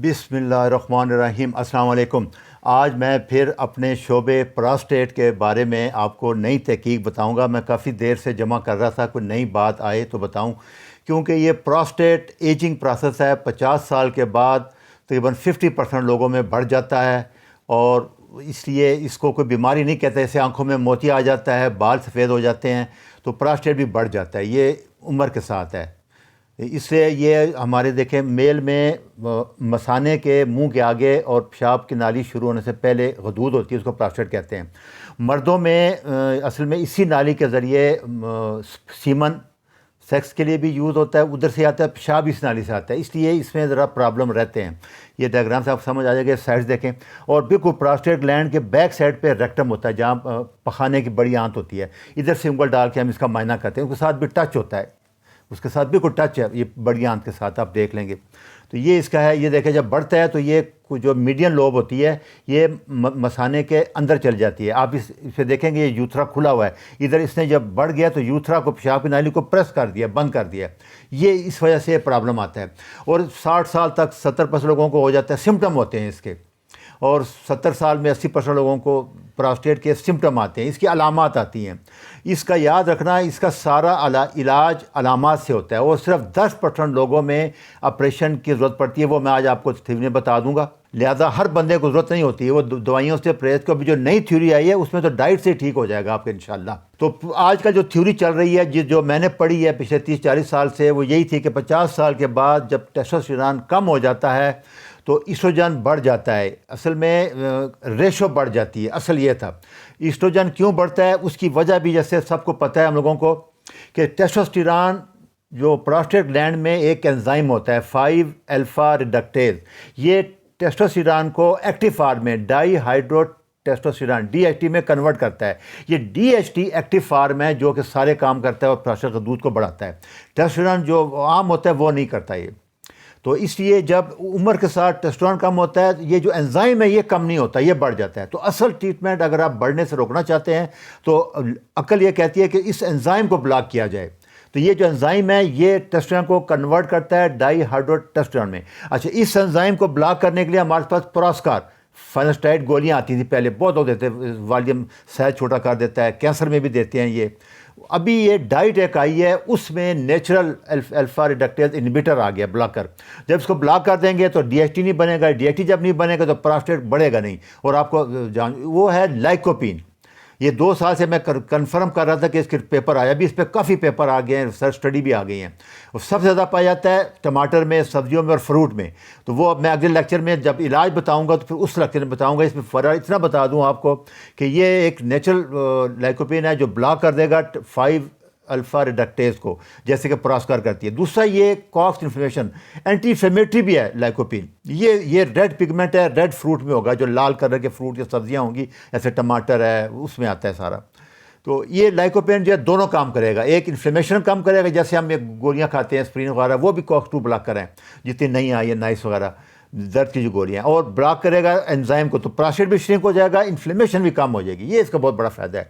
بسم اللہ الرحمن الرحیم۔ السلام علیکم۔ آج میں پھر اپنے شعبے پراسٹیٹ کے بارے میں آپ کو نئی تحقیق بتاؤں گا۔ میں کافی دیر سے جمع کر رہا تھا، کوئی نئی بات آئے تو بتاؤں، کیونکہ یہ پراسٹیٹ ایجنگ پروسیس ہے۔ 50 سال کے بعد تقریباً 50% لوگوں میں بڑھ جاتا ہے، اور اس لیے اس کو کوئی بیماری نہیں کہتے۔ جیسے آنکھوں میں موتیا آ جاتا ہے، بال سفید ہو جاتے ہیں، تو پراسٹیٹ بھی بڑھ جاتا ہے۔ یہ عمر کے ساتھ ہے۔ اس سے یہ ہمارے دیکھیں میل میں مثانے کے منہ کے آگے اور پیشاب کی نالی شروع ہونے سے پہلے غدود ہوتی ہے، اس کو پراسٹیٹ کہتے ہیں۔ مردوں میں اصل میں اسی نالی کے ذریعے سیمن سیکس کے لیے بھی یوز ہوتا ہے، ادھر سے آتا ہے، پیشاب اس نالی سے آتا ہے، اس لیے اس میں ذرا پرابلم رہتے ہیں۔ یہ ڈائیگرام سے آپ سمجھ آ جائے گا، سائڈ دیکھیں۔ اور بالکل پراسٹیٹ گلینڈ کے بیک سائڈ پہ ریکٹم ہوتا ہے، جہاں پخانے کی بڑی آنت ہوتی ہے۔ ادھر سے انگل ڈال کے ہم اس کا معائنہ کرتے ہیں، اس کے ساتھ بھی ٹچ ہوتا ہے، اس کے ساتھ بھی کوئی ٹچ ہے، یہ بڑی آنت کے ساتھ آپ دیکھ لیں گے۔ تو یہ اس کا ہے، یہ دیکھیں جب بڑھتا ہے تو یہ جو میڈین لوب ہوتی ہے یہ مثانے کے اندر چل جاتی ہے۔ آپ اس سے دیکھیں گے یہ یوتھرا کھلا ہوا ہے، ادھر اس نے جب بڑھ گیا تو یوتھرا کو، پیشاب کی نالی کو پریس کر دیا، بند کر دیا۔ یہ اس وجہ سے پرابلم آتا ہے، اور 60 سال تک 70% لوگوں کو ہو جاتا ہے، سمٹم ہوتے ہیں اس کے، اور 70 سال میں 80% لوگوں کو پراسٹیٹ کے سمٹم آتے ہیں، اس کی علامات آتی ہیں۔ اس کا یاد رکھنا، اس کا سارا علاج علامات سے ہوتا ہے، اور صرف 10% لوگوں میں آپریشن کی ضرورت پڑتی ہے، وہ میں آج آپ کو تھیوری بتا دوں گا۔ لہذا ہر بندے کو ضرورت نہیں ہوتی ہے وہ دوائیوں سے پرہیز کو۔ ابھی جو نئی تھیوری آئی ہے اس میں تو ڈائٹ سے ٹھیک ہو جائے گا آپ کے انشاءاللہ۔ تو آج کل جو تھیوری چل رہی ہے، جو میں نے پڑھی ہے پچھلے 30-40 سال سے، وہ یہی تھی کہ 50 سال کے بعد جب ٹیسٹوسٹیرون کم ہو جاتا ہے تو ایسٹروجن بڑھ جاتا ہے، اصل میں ریشو بڑھ جاتی ہے۔ اصل یہ تھا ایسٹروجن کیوں بڑھتا ہے، اس کی وجہ بھی جیسے سب کو پتہ ہے ہم لوگوں کو، کہ ٹیسٹوسٹیرون جو پراسٹیٹ گلینڈ میں ایک انزائم ہوتا ہے 5 الفا ریڈکٹیز، یہ ٹیسٹوسٹیرون کو ایکٹیو فارم میں dihydrotestosterone D H T میں کنورٹ کرتا ہے۔ یہ D H T active form ہے جو کہ سارے کام کرتا ہے اور پراسٹیٹ کے دودھ کو بڑھاتا ہے۔ ٹیسٹوسٹیرون جو عام ہوتا ہے وہ نہیں کرتا یہ۔ تو اس لیے جب عمر کے ساتھ ٹیسٹوسٹیرون کم ہوتا ہے، یہ جو انزائم ہے یہ کم نہیں ہوتا، یہ بڑھ جاتا ہے۔ تو اصل ٹریٹمنٹ اگر آپ بڑھنے سے روکنا چاہتے ہیں تو عقل یہ کہتی ہے کہ اس انزائم کو بلاک کیا جائے۔ تو یہ جو انزائم ہے یہ ٹیسٹوسٹیرون کو کنورٹ کرتا ہے ڈائی ہائیڈرو ٹیسٹوسٹیرون میں۔ اچھا، اس انزائم کو بلاک کرنے کے لیے ہمارے پاس پراسکار فینسٹائڈ گولیاں آتی تھیں پہلے، بہت لوگ دیتے ہیں، والیوم سائز چھوٹا کر دیتا ہے، کینسر میں بھی دیتے ہیں یہ۔ ابھی یہ ڈائٹ ایک آئی ہے، اس میں نیچرل الفا ریڈکٹیز انہیبیٹر آ گیا، بلاکر۔ جب اس کو بلاک کر دیں گے تو ڈی ایچ ٹی نہیں بنے گا، ڈی ایچ ٹی جب نہیں بنے گا تو پراسٹیٹ بڑھے گا نہیں۔ اور آپ کو وہ ہے لائکوپین۔ یہ 2 سال سے میں کنفرم کر رہا تھا کہ اس کے پیپر آیا، بھی اس پہ کافی پیپر آ گئے ہیں، ریسرچ اسٹڈی بھی آ گئی ہیں۔ اور سب سے زیادہ پایا جاتا ہے ٹماٹر میں، سبزیوں میں اور فروٹ میں۔ تو وہ اب میں اگلے لیکچر میں جب علاج بتاؤں گا تو پھر اس لیکچر میں بتاؤں گا۔ اس میں فرق اتنا بتا دوں آپ کو کہ یہ ایک نیچرل لائکوپین ہے جو بلاک کر دے گا 5 الفا ریڈکٹیز کو، جیسے کہ پراسکار کرتی ہے۔ دوسرا یہ کاکس انفلیمیشن، اینٹی انفلیمیٹری بھی ہے لائکوپین۔ یہ ریڈ پگمنٹ ہے، ریڈ فروٹ میں ہوگا، جو لال کلر کے فروٹ یا سبزیاں ہوں گی، ایسے ٹماٹر ہے، اس میں آتا ہے سارا۔ تو یہ لائکوپین جو ہے دونوں کام کرے گا، ایک انفلیمیشن کم کرے گا، جیسے ہم ایک گولیاں کھاتے ہیں اسپرین وغیرہ، وہ بھی کاکس 2 بلاک کریں، جتنی نہیں آئی ہے نائس وغیرہ، درد کی جو گولیاں، اور بلاک کرے گا انزائم کو، تو پراسٹیٹ بھی شرنک ہو جائے گا، انفلیمیشن بھی کم ہو جائے گی۔ یہ اس کا بہت بڑا فائدہ ہے،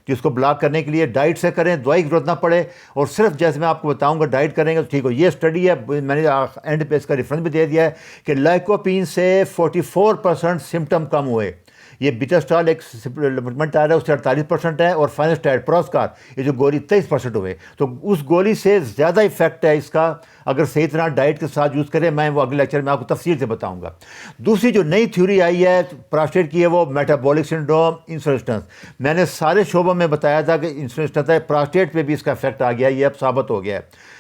کہ اس کو بلاک کرنے کے لیے ڈائٹ سے کریں، دوائی کی ضرورت نہ پڑے، اور صرف جیسے میں آپ کو بتاؤں گا ڈائٹ کریں گے تو ٹھیک ہو۔ یہ اسٹڈی ہے، میں نے اینڈ پہ اس کا ریفرنس بھی دے دیا ہے، کہ لائکوپین سے 44% سمٹم کم ہوئے۔ یہ بیٹاسٹال ایک سپلیمنٹ آ رہا ہے، اس سے 48% ہے، اور فینسٹائڈ پراسکار یہ جو گولی 23% ہوئے۔ تو اس گولی سے زیادہ افیکٹ ہے اس کا اگر صحیح طرح ڈائٹ کے ساتھ یوز کریں۔ میں وہ اگلے لیکچر میں آپ کو تفصیل سے بتاؤں گا۔ دوسری جو نئی تھیوری آئی ہے پراسٹیٹ کی ہے، وہ میٹابولک سنڈروم، انسولین۔ میں نے سارے شعبوں میں بتایا تھا کہ انسولین ہے، پراسٹیٹ پہ بھی اس کا افیکٹ آ گیا، یہ اب ثابت ہو گیا ہے۔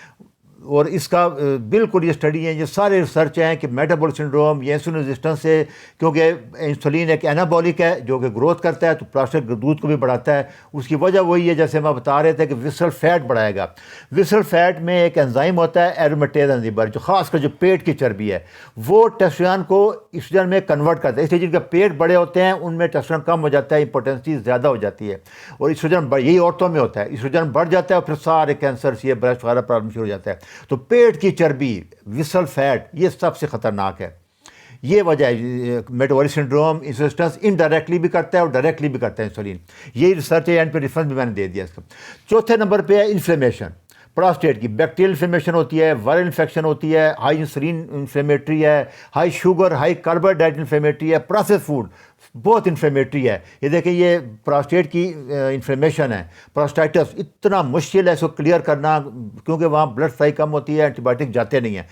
اور اس کا بالکل یہ اسٹڈی ہے، یہ سارے ریسرچ ہیں کہ میٹابولک سنڈروم، یہ انسولین ریزسٹنس سے، کیونکہ انسولین ایک اینابولک ہے جو کہ گروتھ کرتا ہے، تو پراسٹیٹ دودھ کو بھی بڑھاتا ہے۔ اس کی وجہ وہی ہے جیسے ہم بتا رہے تھے کہ وسرل فیٹ بڑھائے گا۔ وسرل فیٹ میں ایک انزائم ہوتا ہے ایرومیٹیز انزائم، جو خاص کر جو پیٹ کی چربی ہے، وہ ٹیسٹوسٹیرون کو ایسٹروجن میں کنورٹ کرتا ہے۔ اس لیے جن کا پیٹ بڑے ہوتے ہیں ان میں ٹیسٹوسٹیرون کم ہو جاتا ہے، امپوٹنسی زیادہ ہو جاتی ہے، اور ایسٹروجن یہی عورتوں میں ہوتا ہے، ایسٹروجن بڑھ جاتا ہے اور پھر سارے کینسر، یہ بریسٹ وغیرہ پرابلم شروع ہو جاتا ہے۔ تو پیٹ کی چربی، وسرل فیٹ، یہ سب سے خطرناک ہے۔ یہ وجہ ہے میٹابولک سنڈروم، انسولین انڈائریکٹلی بھی کرتا ہے اور ڈائریکٹلی بھی کرتا ہے انسولین۔ یہ ریسرچ ہے، اینڈ پہ ریفرنس بھی میں نے دے دیا اس کا۔ چوتھے نمبر پہ ہے انفلیمیشن۔ پراسٹیٹ کی بیکٹیریل انفلیمیشن ہوتی ہے, وائرل انفیکشن ہوتی ہے, ہائی انسولین انفلیمیٹری ہے, high sugar high carbohydrate inflammatory ہے, پروسیس فوڈ بہت انفلیمیٹری ہے. یہ دیکھیں یہ پراسٹیٹ کی انفلیمیشن ہے, پراسٹائٹس اتنا مشکل ہے اس کو کلیئر کرنا, کیونکہ وہاں بلڈ سپلائی کم ہوتی ہے, اینٹی بائیوٹک جاتے نہیں ہیں,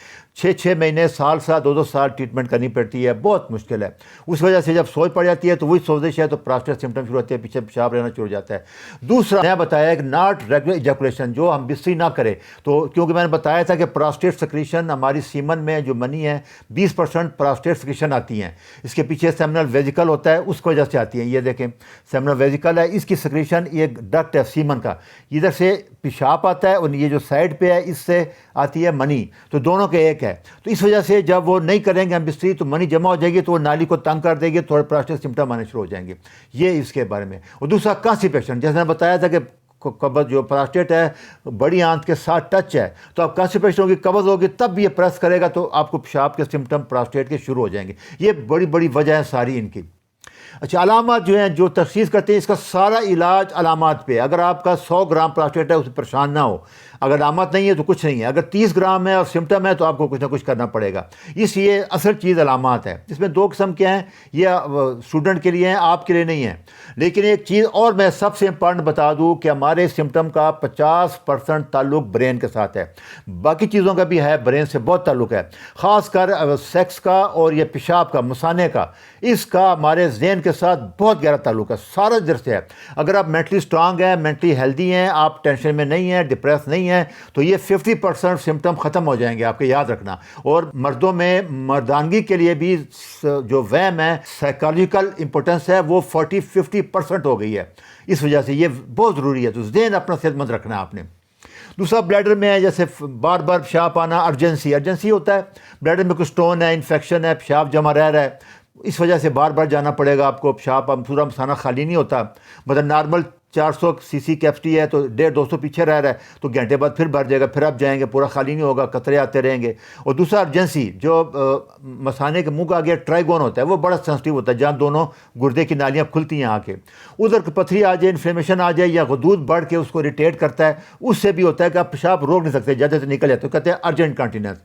6 مہینے سال 2 سال ٹریٹمنٹ کرنی پڑتی ہے, بہت مشکل ہے. اس وجہ سے جب سوج پڑ جاتی ہے تو وہی سوزش ہے تو پراسٹیٹ سمٹم شروع ہوتے ہیں, پیچھے پیشاب رہنا شروع ہو جاتا ہے. دوسرا میں بتایا کہ ناٹ ریگولر ایجیکولیشن, جو ہم بستری نہ کریں تو, کیونکہ میں نے بتایا تھا کہ پراسٹیٹ سیکریشن ہماری سیمن میں جو منی ہے 20% پراسٹیٹ سیکریشن آتی ہیں, اس کے پیچھے سیمنل ویزیکل ہوتا ہے اس کی وجہ سے آتی ہیں. یہ دیکھیں سیمنل ویزیکل ہے, اس کی سیکریشن یہ ڈکٹ ہے سیمن کا, ادھر سے پیشاب آتا ہے اور یہ جو سائڈ پہ ہے اس سے آتی ہے منی, تو دونوں کے ایک ہے. تو اس وجہ سے جب وہ نہیں کریں گے ہم بستری تو منی جمع ہو جائے گی, تو وہ نالی کو تنگ کر دے گی, تھوڑے پراسٹیٹ سمٹم آنے شروع ہو جائیں گے. یہ اس کے بارے میں. اور دوسرا کانسٹیپیشن, جیسے میں نے بتایا تھا کہ قبض جو پراسٹیٹ ہے بڑی آنت کے ساتھ ٹچ ہے, تو اب کانسٹیپیشن ہوگی, قبض ہوگی, تب بھی یہ پریس کرے گا تو آپ کو پیشاب کے سمٹم پراسٹیٹ کے شروع ہو جائیں گے. یہ بڑی بڑی وجہ ہیں ساری ان کی. اچھا علامات جو ہیں جو تشخیص کرتے ہیں, اس کا سارا علاج علامات پہ. اگر آپ کا 100 گرام پراسٹیٹ ہے اس سے پریشان نہ ہو, اگر علامات نہیں ہے تو کچھ نہیں ہے. اگر 30 گرام ہے اور سمٹم ہے تو آپ کو کچھ نہ کچھ کرنا پڑے گا. اس لیے اصل چیز علامات ہے. اس میں 2 قسم کے ہیں, یہ اسٹوڈنٹ کے لیے ہیں, آپ کے لیے نہیں ہیں. لیکن ایک چیز اور میں سب سے امپارٹنٹ بتا دوں کہ ہمارے سمٹم کا 50% تعلق برین کے ساتھ ہے, باقی چیزوں کا بھی ہے, برین سے بہت تعلق ہے, خاص کر سیکس کا اور یہ پیشاب کا, مثانے کا, اس کا ہمارے ذہن کے ساتھ بہت گہرا تعلق ہے, سارا ادھر سے ہے. اگر آپ مینٹلی اسٹرانگ ہیں, مینٹلی ہیلدی ہیں, آپ ٹینشن میں نہیں ہیں, ڈپریس نہیں ہیں, تو یہ 50% سمٹم ختم ہو جائیں گے آپ کے, یاد رکھنا. اور مردوں میں مردانگی کے لیے بھی جو وہم ہے, سائیکالوجیکل امپورٹنس ہے, وہ 40-50% ہو گئی ہے. اس وجہ سے یہ بہت ضروری ہے. تو ذہن اپنا صحت مند رکھنا ہے آپ نے. دوسرا بلیڈر میں ہے, جیسے بار بار پیشاب آنا, ارجنسی ہوتا ہے, بلیڈر میں کچھ اسٹون ہے, انفیکشن ہے, پیشاب جمع رہ رہا ہے, اس وجہ سے بار بار جانا پڑے گا آپ کو. پیشاب پورا مثانہ خالی نہیں ہوتا, مطلب نارمل 400 cc کیپسٹی ہے تو 150-200 پیچھے رہ رہا ہے, تو گھنٹے بعد پھر بھر جائے گا, پھر آپ جائیں گے, پورا خالی نہیں ہوگا, قطرے آتے رہیں گے. اور دوسرا ارجنسی, جو مثانے کے منہ کا آگے ٹرائیگون ہوتا ہے, وہ بڑا سینسٹیو ہوتا ہے, جہاں دونوں گردے کی نالیاں کھلتی ہیں آ کے, ادھر پتھری آ جائے, انفلیمیشن آ جائے, یا غدود بڑھ کے اس کو اریٹیٹ کرتا ہے, اس سے بھی ہوتا ہے کہ آپ پیشاب روک نہیں سکتے, جیسے سے نکل جاتے, کہتے ہیں ارجنٹ کانٹیننس.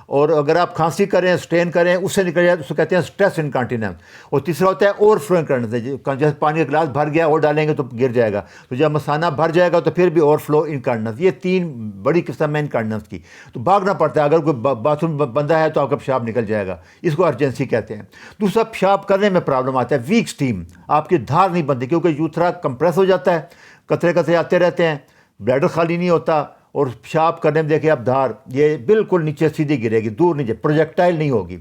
اور اگر آپ کھانسی کریں, اسٹین کریں, اس سے نکل جائے تو اس کو کہتے ہیں اسٹریس انکانٹیننس. اور تیسرا ہوتا ہے اوور فلوئنگ کانٹیننس, جیسے پانی کا گلاس بھر گیا اور ڈالیں گے تو گر جائے گا, تو جب مثانہ بھر جائے گا تو پھر بھی اوور فلو انکانٹیننس. یہ 3 بڑی قسم ہے انکانٹیننس کی, تو بھاگنا پڑتا ہے. اگر کوئی باتھ روم بندہ ہے تو آپ کا پیشاب نکل جائے گا, اس کو ارجنسی کہتے ہیں. دوسرا پیشاب کرنے میں پرابلم آتا ہے, ویک اسٹیم, آپ کی دھار نہیں بنتی, کیونکہ یوتھرا کمپریس ہو جاتا ہے, قطرے آتے رہتے ہیں, بلیڈر خالی نہیں ہوتا, اور پیشاب کرنے میں دیکھیں آپ دھار یہ بالکل نیچے سیدھی گرے گی, دور نیچے, پروجیکٹائل نہیں ہوگی,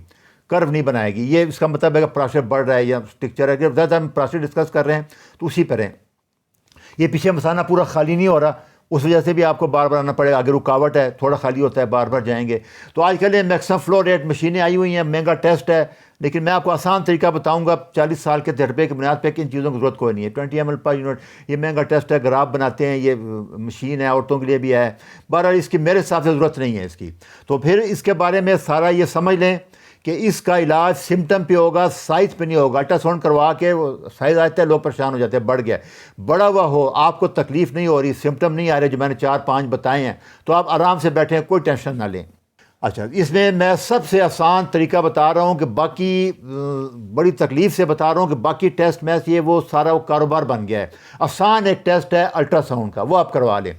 کرو نہیں بنائے گی. یہ اس کا مطلب ہے کہ پراسٹیٹ بڑھ رہا ہے یا اسٹرکچر ہے. زیادہ ہم پراسٹیٹ ڈسکس کر رہے ہیں تو اسی پر ہیں. یہ پیچھے مثانہ پورا خالی نہیں ہو رہا, اس وجہ سے بھی آپ کو بار بار آنا پڑے گا. اگر رکاوٹ ہے, تھوڑا خالی ہوتا ہے, بار بار جائیں گے. تو آج کل یہ میکسم فلو ریٹ مشینیں آئی ہوئی ہیں, مہنگا ٹیسٹ ہے, لیکن میں آپ کو آسان طریقہ بتاؤں گا 40 سال کے تجربے کی بنیاد پہ کہ ان چیزوں کی ضرورت کوئی نہیں ہے. 20 ml پر یونٹ, یہ مہنگا ٹیسٹ ہے, گراف بناتے ہیں, یہ مشین ہے, عورتوں کے لیے بھی ہے. بہرحال اس کی میرے حساب سے ضرورت نہیں ہے اس کی. تو پھر اس کے بارے میں سارا یہ سمجھ لیں کہ اس کا علاج سمٹم پہ ہوگا, سائز پہ نہیں ہوگا. الٹرا ساؤنڈ کروا کے سائز آتا ہے, لوگ پریشان ہو جاتے ہیں, بڑھ گیا, بڑا ہوا ہو, آپ کو تکلیف نہیں ہو رہی, سمٹم نہیں آ رہے جو میں نے 4-5 بتائے ہیں, تو آپ آرام سے بیٹھیں, کوئی ٹینشن نہ لیں. اچھا, اس میں سب سے آسان طریقہ بتا رہا ہوں کہ باقی بڑی تکلیف سے بتا رہا ہوں کہ باقی ٹیسٹ میں یہ وہ سارا وہ کاروبار بن گیا ہے. آسان ایک ٹیسٹ ہے الٹرا ساؤنڈ کا, وہ آپ کروا لیں.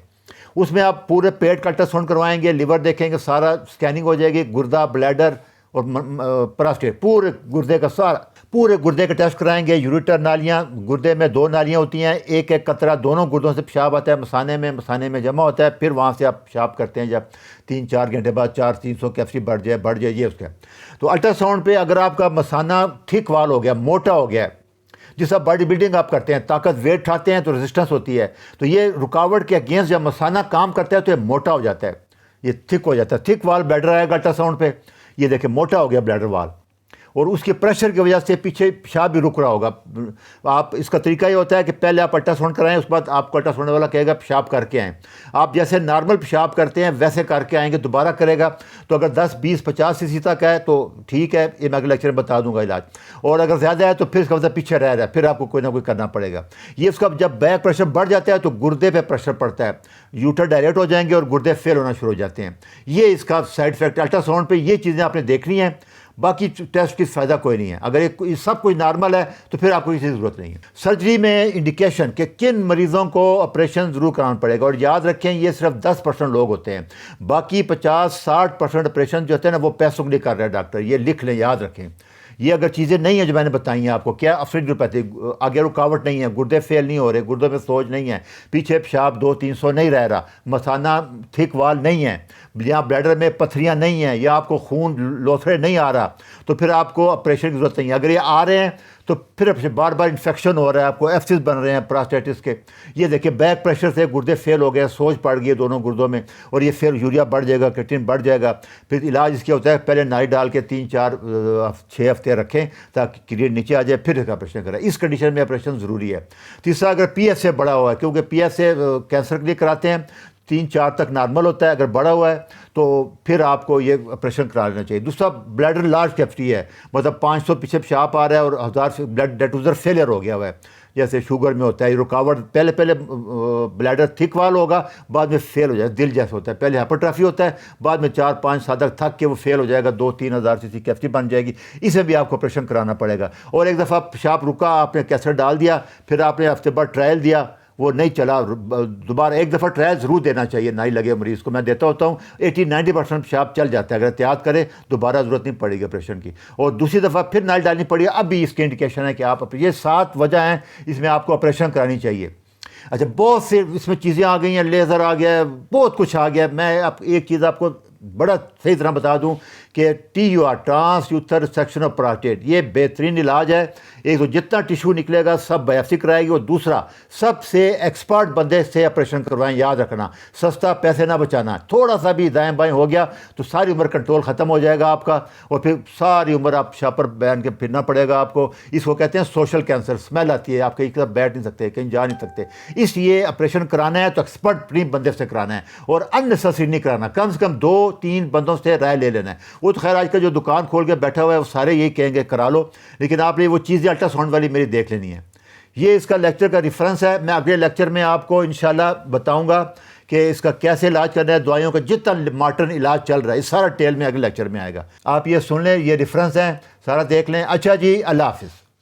اس میں آپ پورے پیٹ کا الٹرا ساؤنڈ کروائیں گے, لیور دیکھیں گے, سارا اسکیننگ ہو جائے گی, گردہ, بلیڈر اور پراسٹیٹ, پورے گردے کا ٹیسٹ کرائیں گے. یوریٹر نالیاں, گردے میں 2 نالیاں ہوتی ہیں, ایک قطرہ دونوں گردوں سے پیشاب آتا ہے مثانے میں جمع ہوتا ہے, پھر وہاں سے آپ پیشاب کرتے ہیں. جب 3-4 گھنٹے بعد 400-300 کیپسٹی بڑھ جائے یہ اس کا. تو الٹرا ساؤنڈ پہ اگر آپ کا مثانہ ٹھیک وال ہو گیا, موٹا ہو گیا, جس طرح باڈی بلڈنگ آپ کرتے ہیں, طاقت ویٹ اٹھاتے ہیں تو ریزسٹنس ہوتی ہے, تو یہ رکاوٹ کے اگینسٹ جب مثانہ کام کرتا ہے تو یہ موٹا ہو جاتا ہے, یہ تھک ہو جاتا ہے. تھک وال بلیڈر آئے گا الٹرا ساؤنڈ پہ, یہ دیکھیں موٹا ہو گیا بلیڈر وال. اور اس کے پریشر کی وجہ سے پیچھے پیشاب بھی رک رہا ہوگا. آپ اس کا طریقہ یہ ہوتا ہے کہ پہلے آپ الٹرا ساؤنڈ کرائیں, اس کے بعد آپ کو الٹرا ساؤنڈ والا کہے گا پیشاب کر کے آئیں. آپ جیسے نارمل پیشاب کرتے ہیں ویسے کر کے آئیں گے, دوبارہ کرے گا. تو اگر 10 20 50 cc تک ہے تو ٹھیک ہے, یہ میں اگلے لیکچر میں بتا دوں گا علاج. اور اگر زیادہ ہے تو پھر اس کا مطلب پیچھے رہ رہا ہے, پھر آپ کو کوئی نہ کوئی کرنا پڑے گا. یہ اس کا جب بیک پریشر بڑھ جاتا ہے تو گردے پہ پریشر پڑتا ہے, یوٹر ڈائلیٹ ہو جائیں گے اور گردے فیل ہونا شروع ہو جاتے ہیں. یہ اس کا سائڈ افیکٹ. الٹرا ساؤنڈ پہ یہ چیزیں آپ نے دیکھنی ہیں, باقی ٹیسٹ کی فائدہ کوئی نہیں ہے. اگر یہ سب کچھ نارمل ہے تو پھر آپ کو کسی ضرورت نہیں ہے. سرجری میں انڈیکیشن کہ کن مریضوں کو آپریشن ضرور کرانا پڑے گا, اور یاد رکھیں یہ صرف 10% لوگ ہوتے ہیں, باقی 50-60% آپریشن جو ہوتے ہیں نا وہ پیسوں کے لیے کر رہے ہیں ڈاکٹر. یہ لکھ لیں, یاد رکھیں. یہ اگر چیزیں نہیں ہیں جو میں نے بتائی ہیں آپ کو, کیا افریڈیوپیتھی, آگے رکاوٹ نہیں ہے, گردے فیل نہیں ہو رہے, گردوں میں سوج نہیں ہے, پیچھے پیشاب 200-300 نہیں رہ رہا, مثانہ تھک وال نہیں ہے, یا بلیڈر میں پتھریاں نہیں ہیں, یا آپ کو خون لوتھڑے نہیں آ رہا, تو پھر آپ کو آپریشن کی ضرورت نہیں ہے. اگر یہ آ رہے ہیں تو پھر بار بار انفیکشن ہو رہا ہے, آپ کو ایفسس بن رہے ہیں پراسٹیٹس کے. یہ دیکھیں بیک پریشر سے گردے فیل ہو گئے, سوج پڑ گئی دونوں گردوں میں, اور یہ پھر یوریا بڑھ جائے گا, کرٹین بڑھ جائے گا. پھر علاج اس کے ہوتا ہے پہلے نائی ڈال کے 3-4-6 ہفتے رکھیں تاکہ کریٹ نیچے آ جائے, پھر اس کا آپریشن کریں. اس کنڈیشن میں آپریشن ضروری ہے. تیسرا, اگر پی ایس اے بڑا ہوا ہے, کیونکہ پی ایس اے کینسر کے لیے کراتے ہیں, 3-4 تک نارمل ہوتا ہے, اگر بڑا ہوا ہے تو پھر آپ کو یہ آپریشن کرا لینا چاہیے. دوسرا, بلیڈر لارج کیپیسٹی ہے, مطلب 500 پیچھے پیشاب آ رہا ہے اور 1000 سے بلڈ ڈیفیوزر فیلئر ہو گیا ہوا ہے, جیسے شوگر میں ہوتا ہے. یہ رکاوٹ پہلے بلیڈر تھک وال ہوگا, بعد میں فیل ہو جائے, دل جیسا ہوتا ہے. پہلے ہائپرٹرافی ہوتا ہے, بعد میں 4-5 سال تک تھک کے وہ فیل ہو جائے گا, 2-3 ہزار cc کیپیسٹی بن جائے گی. اسے بھی آپ کو آپریشن کرانا پڑے گا. اور ایک دفعہ پیشاب رکا, آپ نے کیسر ڈال دیا, پھر آپ نے ہفتے بعد ٹرائل دیا, وہ نہیں چلا, دوبارہ ایک دفعہ ٹرائل ضرور دینا چاہیے. نائی لگے مریض کو, میں دیتا ہوتا ہوں, 80-90% پیشاب چل جاتا ہے. اگر احتیاط کرے دوبارہ ضرورت نہیں پڑے گی آپریشن کی. اور دوسری دفعہ پھر نائی ڈالنی پڑے گی, اب بھی اس کی انڈیکیشن ہے کہ آپ, یہ 7 وجہ ہیں اس میں آپ کو آپریشن کرانی چاہیے. اچھا, بہت سے اس میں چیزیں آ گئی ہیں, لیزر آ گیا ہے, بہت کچھ آ گیا. میں ایک چیز آپ کو بڑا صحیح طرح بتا دوں کہ TUR, ٹرانس یوتھر ریسیکشن آف پراسٹیٹ, یہ بہترین علاج ہے. ایک تو جتنا ٹیشو نکلے گا سب بایوپسی کرائے گی, اور دوسرا سب سے ایکسپرٹ بندے سے آپریشن کروائیں. یاد رکھنا, سستا, پیسے نہ بچانا. تھوڑا سا بھی دائیں بائیں ہو گیا تو ساری عمر کنٹرول ختم ہو جائے گا آپ کا, اور پھر ساری عمر آپ شاپر بیان کے پھرنا پڑے گا آپ کو. اس کو کہتے ہیں سوشل کینسر. اسمیل آتی ہے, آپ کہیں طرف بیٹھ نہیں سکتے, کہیں جا نہیں سکتے. اس لیے آپریشن کرانا ہے تو ایکسپرٹ بندے سے کرانا ہے, اور اننیسیسری نہیں کرانا. کم سے کم 2-3 بندوں سے رائے لے لینا ہے. وہ تو خیر آج کل جو دکان کھول کے بیٹھا ہوا ہے وہ سارے یہی کہیں گے کرا لو, لیکن آپ نے وہ چیزیں الٹرا ساؤنڈ والی میری دیکھ لینی ہے. یہ اس کا لیکچر کا ریفرنس ہے. میں اگلے لیکچر میں آپ کو انشاءاللہ بتاؤں گا کہ اس کا کیسے علاج کرنا ہے, دوائیوں کا جتنا ماڈرن علاج چل رہا ہے, اس سارا ٹیل میں اگلے لیکچر میں آئے گا. آپ یہ سن لیں, یہ ریفرنس ہے, سارا دیکھ لیں. اچھا جی, اللہ حافظ.